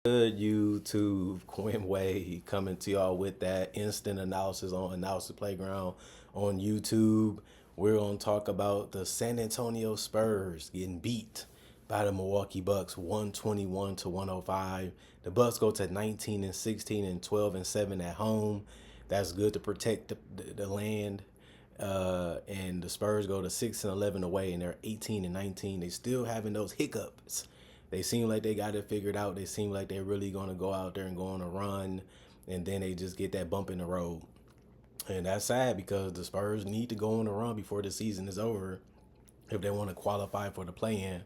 Good YouTube, Quinn Way coming to y'all with that instant analysis on Analysis Playground on YouTube. We're going to talk about the San Antonio Spurs getting beat by the Milwaukee Bucks 121 to 105. The Bucks go to 19 and 16 and 12 and 7 at home. That's good to protect the land. And the Spurs go to 6 and 11 away, and they're 18 and 19. They still having those hiccups. They seem like they got it figured out. They seem like they're really going to go out there and go on a run, and then they just get that bump in the road. And that's sad because the Spurs need to go on a run before the season is over if they want to qualify for the play-in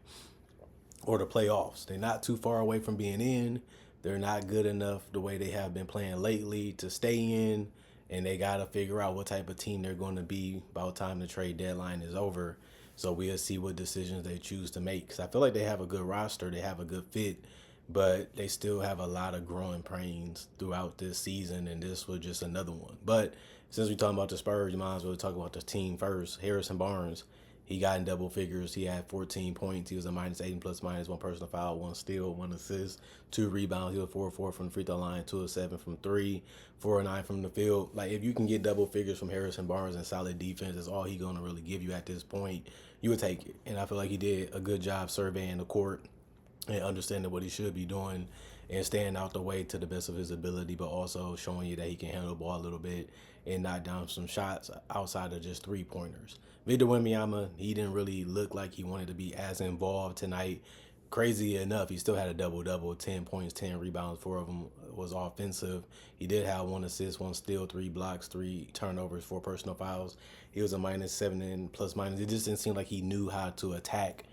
or the playoffs. They're not too far away from being in. They're not good enough the way they have been playing lately to stay in, and they got to figure out what type of team they're going to be by the time the trade deadline is over. So we'll see what decisions they choose to make. Because I feel like they have a good roster, they have a good fit, but they still have a lot of growing pains throughout this season, and this was just another one. But since we're talking about the Spurs, you might as well talk about the team first. Harrison Barnes, he got in double figures. He had 14 points. He was a -8 plus minus, one personal foul, one steal, one assist, two rebounds. He was 4-4 from the free throw line, 2 of 7 from three, 4 of 9 from the field. Like, if you can get double figures from Harrison Barnes and solid defense, that's all he's gonna really give you at this point. You would take it. And I feel like he did a good job surveying the court and understanding what he should be doing and staying out the way to the best of his ability, but also showing you that he can handle the ball a little bit and knock down some shots outside of just 3-pointers. Victor Wembanyama, he didn't really look like he wanted to be as involved tonight. Crazy enough, he still had a double-double, 10 points, 10 rebounds, 4 of them was offensive. He did have 1 assist, 1 steal, 3 blocks, 3 turnovers, 4 personal fouls. He was a -7 and plus minus. It just didn't seem like he knew how to attack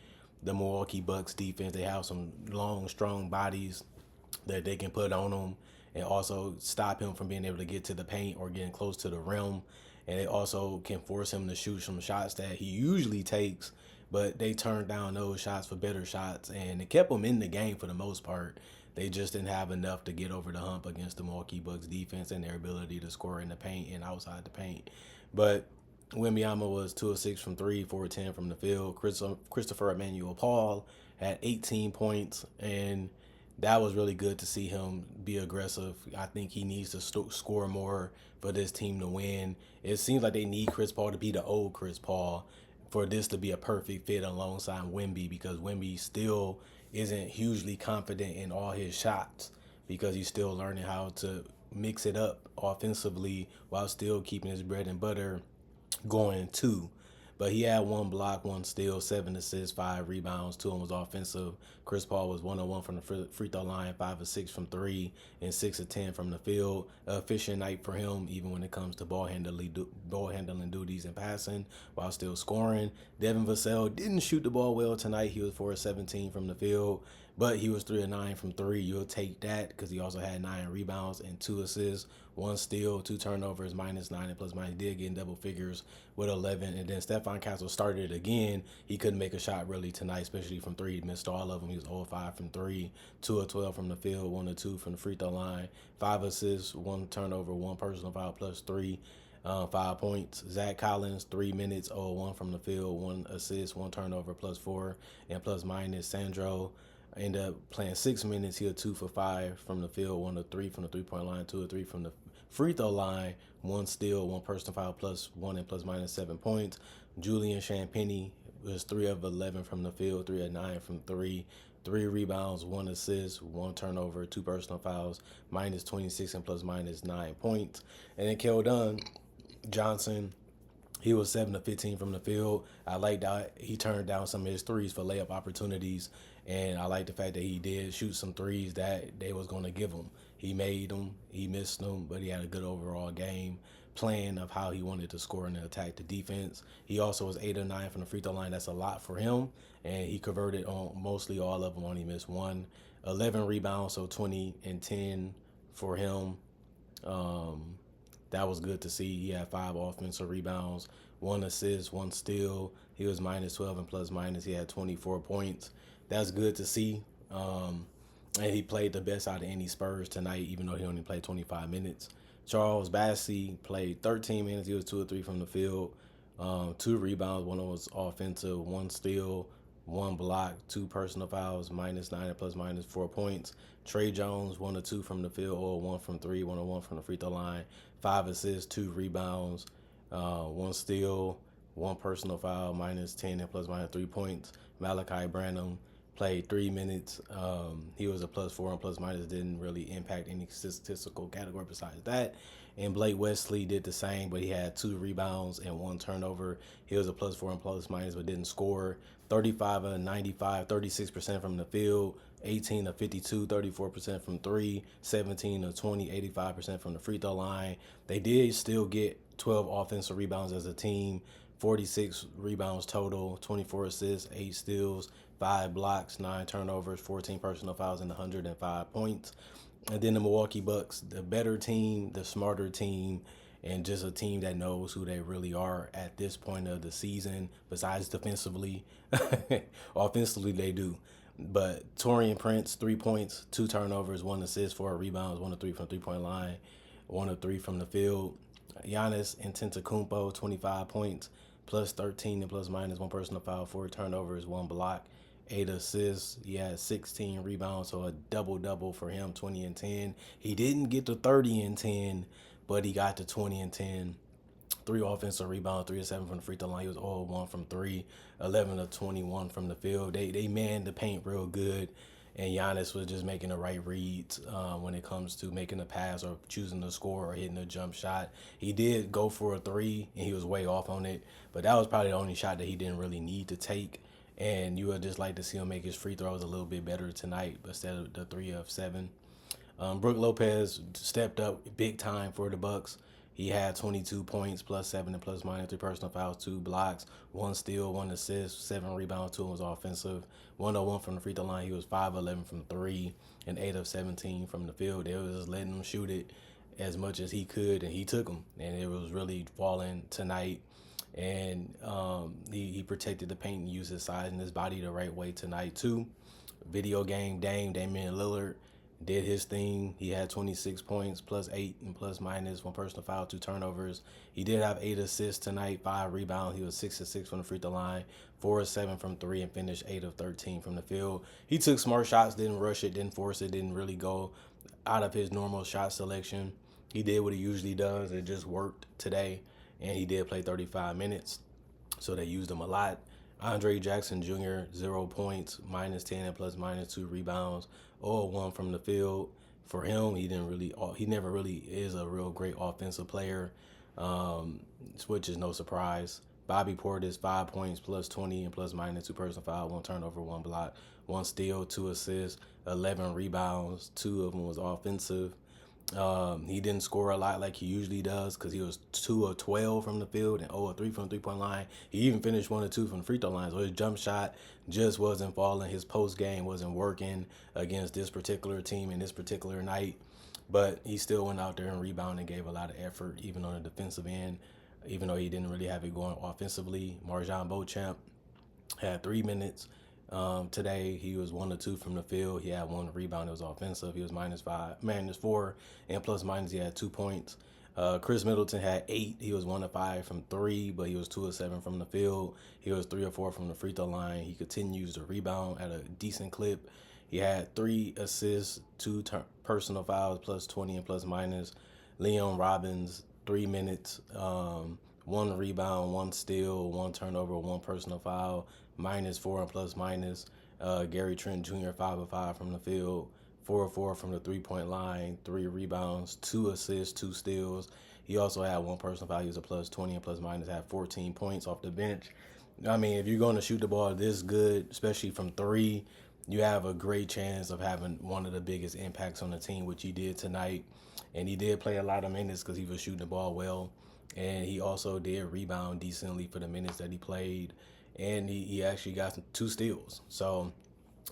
the Milwaukee Bucks defense. They have some long, strong bodies that they can put on him and also stop him from being able to get to the paint or getting close to the rim. And they also can force him to shoot some shots that he usually takes, but they turned down those shots for better shots, and it kept them in the game for the most part. They just didn't have enough to get over the hump against the Milwaukee Bucks defense and their ability to score in the paint and outside the paint. But Wembanyama was 2 of 6 from 3, 4 of 10 from the field. Christopher Emmanuel Paul had 18 points, and that was really good to see him be aggressive. I think he needs to score more for this team to win. It seems like they need Chris Paul to be the old Chris Paul for this to be a perfect fit alongside Wemby, because Wemby still isn't hugely confident in all his shots because he's still learning how to mix it up offensively while still keeping his bread and butter going too. But he had 1 block, 1 steal, 7 assists, 5 rebounds. 2 of them was offensive. Chris Paul was 1-1 from the free throw line, 5 of 6 from 3, and 6 of 10 from the field. Efficient night for him, even when it comes to ball handling duties and passing, while still scoring. Devin Vassell didn't shoot the ball well tonight. He was 4 of 17 from the field, but he was 3 of 9 from 3. You'll take that because he also had 9 rebounds and 2 assists, 1 steal, 2 turnovers, -9 and plus minus. He did get in double figures with 11. And then Stephon Castle started it again. He couldn't make a shot really tonight, especially from 3. He missed all of them. He was 0 of 5 from 3, 2 of 12 from the field, 1 of 2 from the free throw line, 5 assists, 1 turnover, 1 personal foul plus 3. 5 points. Zach Collins, 3 minutes, 0 of 1 from the field, 1 assist, 1 turnover, plus 4, and plus minus. Sandro ended up playing 6 minutes. He was 2 for 5 from the field, 1 of 3 from the 3-point line, 2 of 3 from the free throw line, 1 steal, 1 personal foul plus 1 and plus minus 7 points. Julian Champagnie was 3 of 11 from the field, 3 of 9 from 3. 3 rebounds, 1 assist, 1 turnover, 2 personal fouls, -26 and plus minus 9 points. And then Keldon Johnson, he was 7 of 15 from the field. I like that he turned down some of his threes for layup opportunities, and I like the fact that he did shoot some threes that they was going to give him. He made them, he missed them, but he had a good overall game plan of how he wanted to score and attack the defense. He also was 8 of 9 from the free throw line. That's a lot for him, and he converted on mostly all of them. Only missed 1. 11 rebounds, so 20 and 10 for him. That was good to see. He had 5 offensive rebounds, 1 assist, 1 steal. He was -12 and plus minus. He had 24 points. That's good to see. And he played the best out of any Spurs tonight, even though he only played 25 minutes. Charles Bassey played 13 minutes. He was 2 of 3 from the field, 2 rebounds. 1 was offensive, 1 steal, one block, two personal fouls, -9 and plus minus 4 points. Trey Jones, 1 of 2 from the field, or 1 from 3, 1 of 1 from the free throw line. 5 assists, 2 rebounds, 1 steal, one personal foul, -10 and plus minus 3 points. Malachi Branham played 3 minutes. He was a +4 and plus minus, didn't really impact any statistical category besides that. And Blake Wesley did the same, but he had 2 rebounds and 1 turnover. He was a +4 and plus minus, but didn't score. 35 of 95, 36% from the field, 18 of 52, 34% from three, 17 of 20, 85% from the free throw line. They did still get 12 offensive rebounds as a team, 46 rebounds total, 24 assists, 8 steals, 5 blocks, 9 turnovers, 14 personal fouls, and 105 points. And then the Milwaukee Bucks, the better team, the smarter team, and just a team that knows who they really are at this point of the season, besides defensively. Offensively, they do. But Torian Prince, 3 points, 2 turnovers, 1 assist, 4 rebounds, 1 of 3 from 3 point line, 1 of 3 from the field. Giannis Antetokounmpo, 25 points, +13 and plus minus, one personal foul, 4 turnovers, 1 block, 8 assists. He had 16 rebounds, so a double-double for him, 20 and 10. He didn't get to 30 and 10, but he got to 20 and 10. 3 offensive rebounds, 3 of 7 from the free throw line. He was 0-1 from 3, 11 of 21 from the field. They manned the paint real good, and Giannis was just making the right reads when it comes to making a pass or choosing to score or hitting a jump shot. He did go for a 3, and he was way off on it, but that was probably the only shot that he didn't really need to take. And you would just like to see him make his free throws a little bit better tonight instead of the 3 of 7. Brook Lopez stepped up big time for the Bucks. He had 22 points, +7 and plus minus, 3 personal fouls, 2 blocks, 1 steal, 1 assist, 7 rebounds, 2 was offensive. 101 from the free throw line. He was 5 of 11 from 3 and 8 of 17 from the field. They was just letting him shoot it as much as he could, and he took them. And it was really falling tonight. And he protected the paint and used his size and his body the right way tonight too. Video game Damian Lillard did his thing. He had 26 points, +8 and plus minus, 1 personal foul, 2 turnovers. He did have 8 assists tonight, 5 rebounds. He was 6 of 6 from the free throw line, 4 of 7 from 3, and finished 8 of 13 from the field. He took smart shots, didn't rush it, didn't force it, didn't really go out of his normal shot selection. He did what he usually does. It just worked today, and he did play 35 minutes, so they used him a lot. Andre Jackson Jr., 0 points, -10 and plus minus, 2 rebounds, 0-1 from the field. For him, he never really is a real great offensive player, which is no surprise. Bobby Portis, 5 points, +20 and plus minus, 2 personal foul, 1 turnover, 1 block, 1 steal, 2 assists, 11 rebounds, 2 of them was offensive. He didn't score a lot like he usually does because he was 2 of 12 from the field and 0 of 3 from the 3 point line. He even finished 1 of 2 from the free throw line. So his jump shot just wasn't falling. His post game wasn't working against this particular team in this particular night. But he still went out there and rebounded and gave a lot of effort, even on the defensive end, even though he didn't really have it going offensively. Marjon Beauchamp had 3 minutes. Today he was 1 of 2 from the field. He had 1 rebound. It was offensive. He was -4, and plus minus he had 2 points. Chris Middleton had 8. He was 1 of 5 from 3, but he was 2 of 7 from the field. He was 3 of 4 from the free throw line. He continues to rebound at a decent clip. He had 3 assists, 2 personal fouls, +20 and plus minus. Leon Robbins, 3 minutes, 1 rebound, 1 steal, 1 turnover, 1 personal foul, -4 and plus minus. Gary Trent Jr., 5 of 5 from the field, 4 of 4 from the 3 point line, 3 rebounds, 2 assists, 2 steals. He also had 1 personal foul. He was a +20 and plus minus, had 14 points off the bench. I mean, if you're going to shoot the ball this good, especially from 3, you have a great chance of having one of the biggest impacts on the team, which he did tonight. And he did play a lot of minutes because he was shooting the ball well. And he also did rebound decently for the minutes that he played. And he actually got 2 steals. So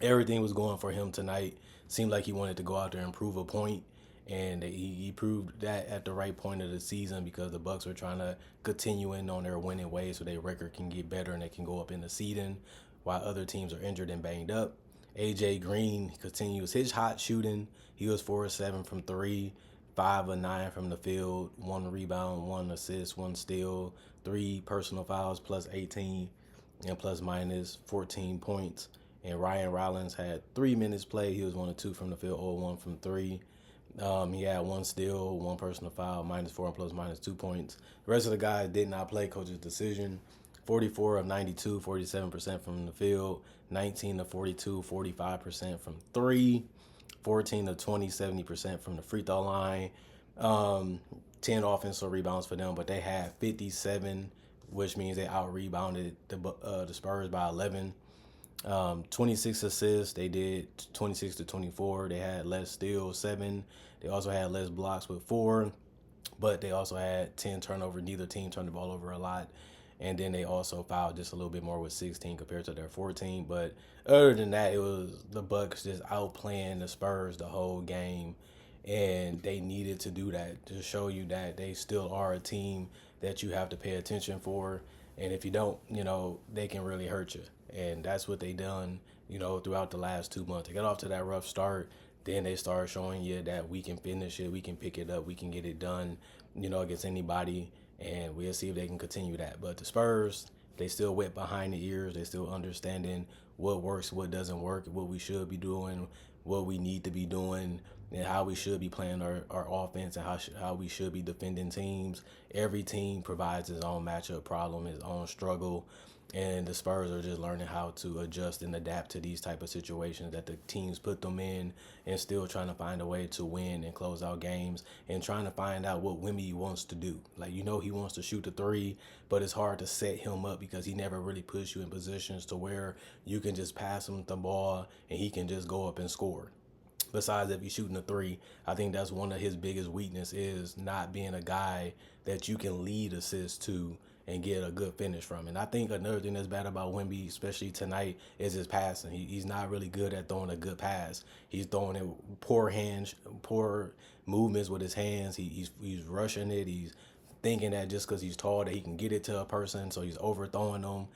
everything was going for him tonight. Seemed like he wanted to go out there and prove a point. And he proved that at the right point of the season because the Bucks were trying to continue in on their winning ways so their record can get better and they can go up in the seeding while other teams are injured and banged up. AJ Green continues his hot shooting. He was 4 of 7 from 3, 5 of 9 from the field, 1 rebound, 1 assist, 1 steal, 3 personal fouls, +18. and plus minus 14 points. And Ryan Rollins had 3 minutes played. He was 1 of 2 from the field, 0-1 from three. He had one steal, one personal foul, -4 and plus minus 2 points. The rest of the guys did not play. Coach's decision. 44 of 92, 47% from the field. 19 of 42, 45% from three. 14 of 20, 70% from the free throw line. 10 offensive rebounds for them, but they had 57, which means they out rebounded the Spurs by 11. 26 assists. They did 26 to 24. They had less steals, 7. They also had less blocks with 4, but they also had 10 turnovers. Neither team turned the ball over a lot. And then they also fouled just a little bit more with 16 compared to their 14. But other than that, it was the Bucks just outplaying the Spurs the whole game. And they needed to do that to show you that they still are a team that you have to pay attention for. And if you don't, they can really hurt you. And that's what they done, throughout the last 2 months. They got off to that rough start. Then they started showing you that we can finish it, we can pick it up, we can get it done, against anybody. And we'll see if they can continue that. But the Spurs, they still wet behind the ears. They still understanding what works, what doesn't work, what we should be doing, what we need to be doing, and how we should be playing our offense and how we should be defending teams. Every team provides its own matchup problem, its own struggle. And the Spurs are just learning how to adjust and adapt to these type of situations that the teams put them in, and still trying to find a way to win and close out games, and trying to find out what Wemby wants to do. Like, he wants to shoot the three, but it's hard to set him up because he never really puts you in positions to where you can just pass him the ball and he can just go up and score. Besides, if he's shooting a three, I think that's one of his biggest weakness is not being a guy that you can lead assists to and get a good finish from. And I think another thing that's bad about Wemby, especially tonight, is his passing. He's not really good at throwing a good pass. He's throwing it poor movements with his hands. He's rushing it. He's thinking that just because he's tall that he can get it to a person, so he's overthrowing them.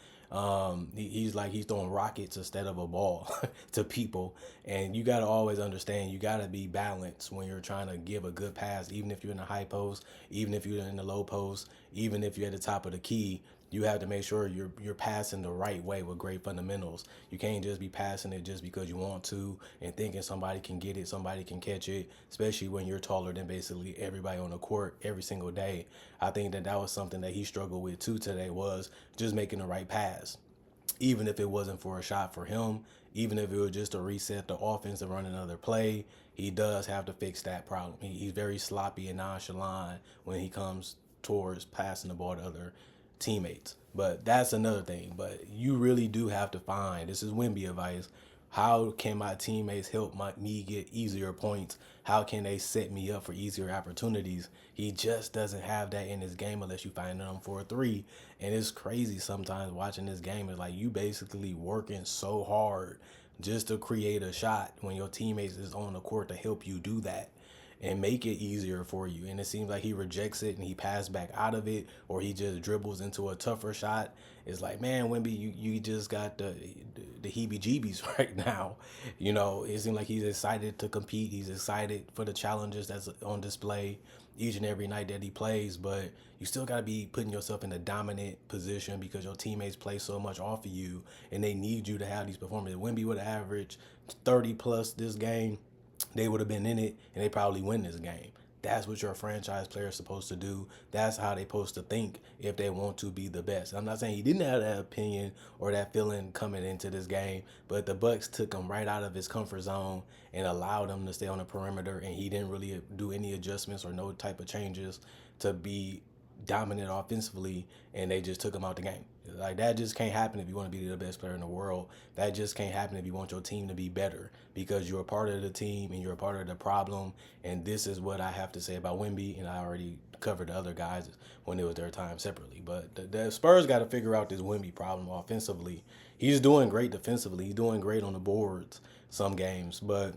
He's throwing rockets instead of a ball to people. And you got to always understand, you got to be balanced when you're trying to give a good pass, even if you're in the high post, even if you're in the low post, even if you're at the top of the key. You have to make sure you're passing the right way with great fundamentals. You can't just be passing it just because you want to and thinking somebody can get it, somebody can catch it, especially when you're taller than basically everybody on the court every single day. I think that was something that he struggled with too today, was just making the right pass. Even if it wasn't for a shot for him, even if it was just to reset the offense and run another play, he does have to fix that problem. He's very sloppy and nonchalant when he comes towards passing the ball to other teammates. But that's another thing. But you really do have to find, this is Wemby advice, how can my teammates help me get easier points? How can they set me up for easier opportunities? He just doesn't have that in his game unless you find them for a three. And it's crazy sometimes watching this game. It's like you basically working so hard just to create a shot when your teammates is on the court to help you do that and make it easier for you. And it seems like he rejects it and he passes back out of it, or he just dribbles into a tougher shot. It's like, man, Wemby, you just got the heebie-jeebies right now. It seems like he's excited to compete. He's excited for the challenges that's on display each and every night that he plays. But you still got to be putting yourself in a dominant position because your teammates play so much off of you and they need you to have these performances. Wemby would average 30 plus this game. They would have been in it and they probably win this game. That's what your franchise player is supposed to do. That's how they're supposed to think if they want to be the best. I'm not saying he didn't have that opinion or that feeling coming into this game, but the Bucks took him right out of his comfort zone and allowed him to stay on the perimeter, and he didn't really do any adjustments or no type of changes to be dominant offensively, and they just took him out the game. Like, that just can't happen if you want to be the best player in the world. That just can't happen if you want your team to be better, because you're a part of the team and you're a part of the problem. And this is what I have to say about Wemby, and I already covered the other guys when it was their time separately. But the Spurs got to figure out this Wemby problem offensively. He's doing great defensively. He's doing great on the boards some games, but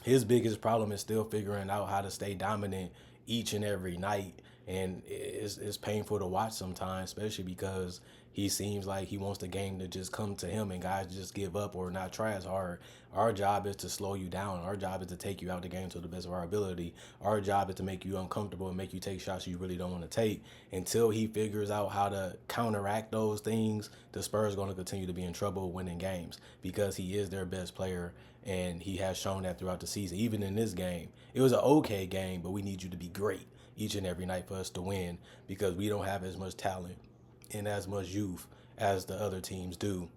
his biggest problem is still figuring out how to stay dominant each and every night And it's painful to watch sometimes, especially because he seems like he wants the game to just come to him and guys just give up or not try as hard. Our job is to slow you down. Our job is to take you out the game to the best of our ability. Our job is to make you uncomfortable and make you take shots you really don't want to take. Until he figures out how to counteract those things, the Spurs are going to continue to be in trouble winning games because he is their best player, and he has shown that throughout the season. Even in this game, it was an okay game, but we need you to be great each and every night for us to win because we don't have as much talent and as much youth as the other teams do.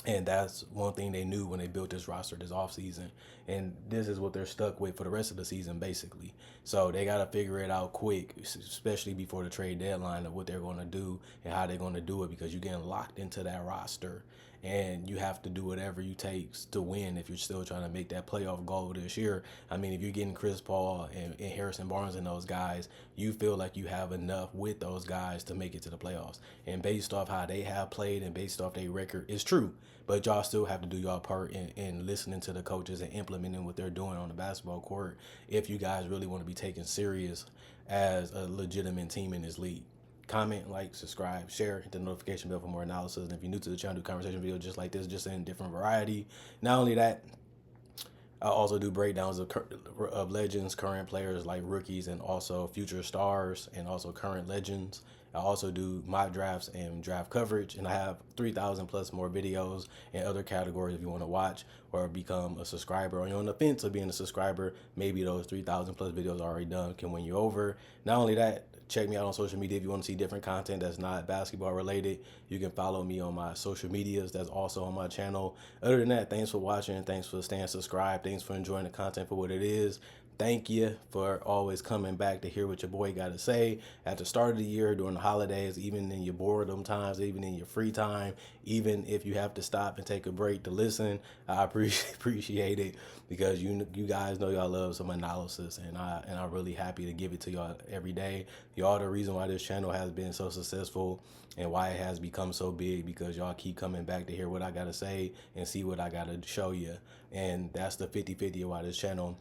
And that's one thing they knew when they built this roster this offseason. And this is what they're stuck with for the rest of the season, basically. So they got to figure it out quick, especially before the trade deadline, of what they're going to do and how they're going to do it, because you're getting locked into that roster. And you have to do whatever you takes to win if you're still trying to make that playoff goal this year. I mean, if you're getting Chris Paul and Harrison Barnes and those guys, you feel like you have enough with those guys to make it to the playoffs. And based off how they have played and based off their record, it's true. But y'all still have to do y'all part in listening to the coaches and implementing what they're doing on the basketball court if you guys really want to be taken serious as a legitimate team in this league. Comment, like, subscribe, share, hit the notification bell for more analysis. And if you're new to the channel, do conversation videos just like this, just in different variety. Not only that, I also do breakdowns of legends, current players like rookies, and also future stars, and also current legends. I also do mock drafts and draft coverage, and I have 3,000 plus more videos in other categories if you want to watch or become a subscriber. Or you're on the fence of being a subscriber, maybe those 3,000 plus videos already done can win you over. Not only that, check me out on social media if you want to see different content that's not basketball related. You can follow me on my social medias that's also on my channel. Other than that, thanks for watching. Thanks for staying subscribed. Thanks for enjoying the content for what it is. Thank you for always coming back to hear what your boy got to say at the start of the year, during the holidays, even in your boredom times, even in your free time, even if you have to stop and take a break to listen. I appreciate it because you guys know y'all love some analysis, and I'm really happy to give it to y'all every day. Y'all the reason why this channel has been so successful and why it has become so big, because y'all keep coming back to hear what I got to say and see what I got to show you. And that's the 50-50 of why this channel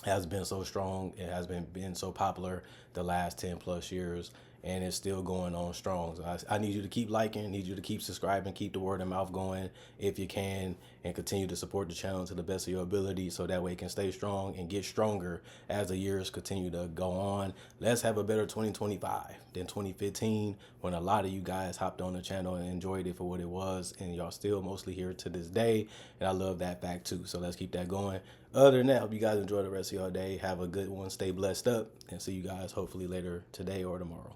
has been so strong. It has been so popular the last 10 plus years, and it's still going on strong. So I need you to keep liking, need you to keep subscribing, keep the word of mouth going if you can, and continue to support the channel to the best of your ability so that way it can stay strong and get stronger as the years continue to go on. Let's have a better 2025 than 2015, when a lot of you guys hopped on the channel and enjoyed it for what it was, and y'all still mostly here to this day, and I love that fact too. So let's keep that going. Other than that, hope you guys enjoy the rest of your day. Have a good one. Stay blessed up, and see you guys hopefully later today or tomorrow.